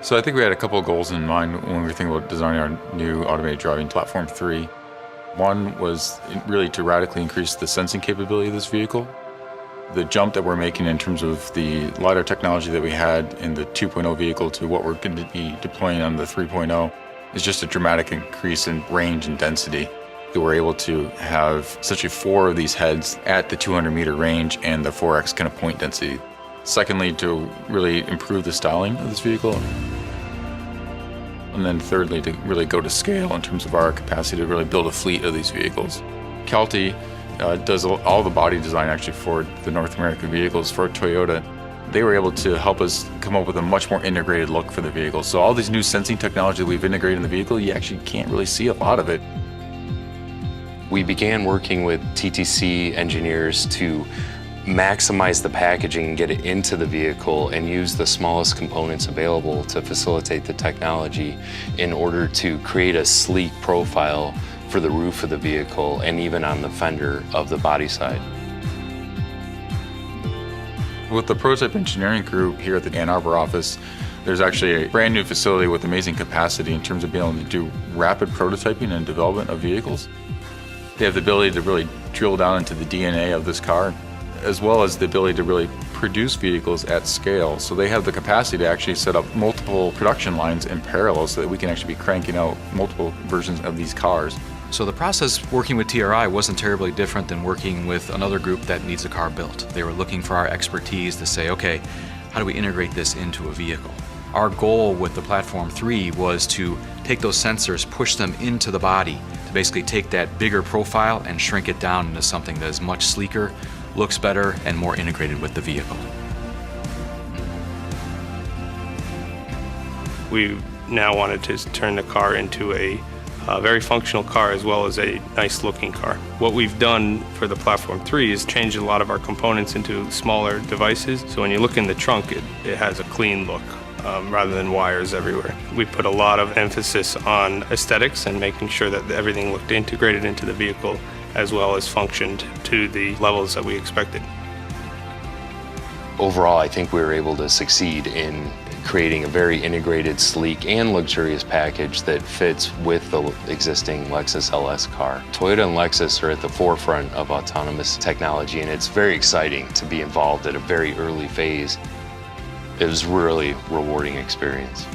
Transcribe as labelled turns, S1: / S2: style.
S1: So I think we had a couple of goals in mind when we were thinking about designing our new automated driving platform 3. One was really to radically increase the sensing capability of this vehicle. The jump that we're making in terms of the LiDAR technology that we had in the 2.0 vehicle to what we're going to be deploying on the 3.0 is just a dramatic increase in range and density. We're able to have essentially 4 of these heads at the 200-meter range and the 4x kind of point density. Secondly, to really improve the styling of this vehicle. And then thirdly, to really go to scale in terms of our capacity to really build a fleet of these vehicles. Kelty does all the body design actually for the North American vehicles for Toyota. They were able to help us come up with a much more integrated look for the vehicle. So all these new sensing technology that we've integrated in the vehicle, you actually can't really see a lot of it.
S2: We began working with TTC engineers to maximize the packaging and get it into the vehicle and use the smallest components available to facilitate the technology in order to create a sleek profile for the roof of the vehicle and even on the fender of the body side.
S1: With the prototype engineering group here at the Ann Arbor office, there's actually a brand new facility with amazing capacity in terms of being able to do rapid prototyping and development of vehicles. They have the ability to really drill down into the DNA of this car, as well as the ability to really produce vehicles at scale. So they have the capacity to actually set up multiple production lines in parallel so that we can actually be cranking out multiple versions of these cars.
S3: So the process working with TRI wasn't terribly different than working with another group that needs a car built. They were looking for our expertise to say, okay, how do we integrate this into a vehicle? Our goal with the Platform 3 was to take those sensors, push them into the body, to basically take that bigger profile and shrink it down into something that is much sleeker, looks better, and more integrated with the vehicle.
S4: We now wanted to turn the car into a very functional car as well as a nice looking car. What we've done for the Platform 3 is change a lot of our components into smaller devices. So when you look in the trunk, it has a clean look rather than wires everywhere. We put a lot of emphasis on aesthetics and making sure that everything looked integrated into the vehicle as well as functioned to the levels that we expected.
S2: Overall, I think we were able to succeed in creating a very integrated, sleek, and luxurious package that fits with the existing Lexus LS car. Toyota and Lexus are at the forefront of autonomous technology, and it's very exciting to be involved at a very early phase. It was a really rewarding experience.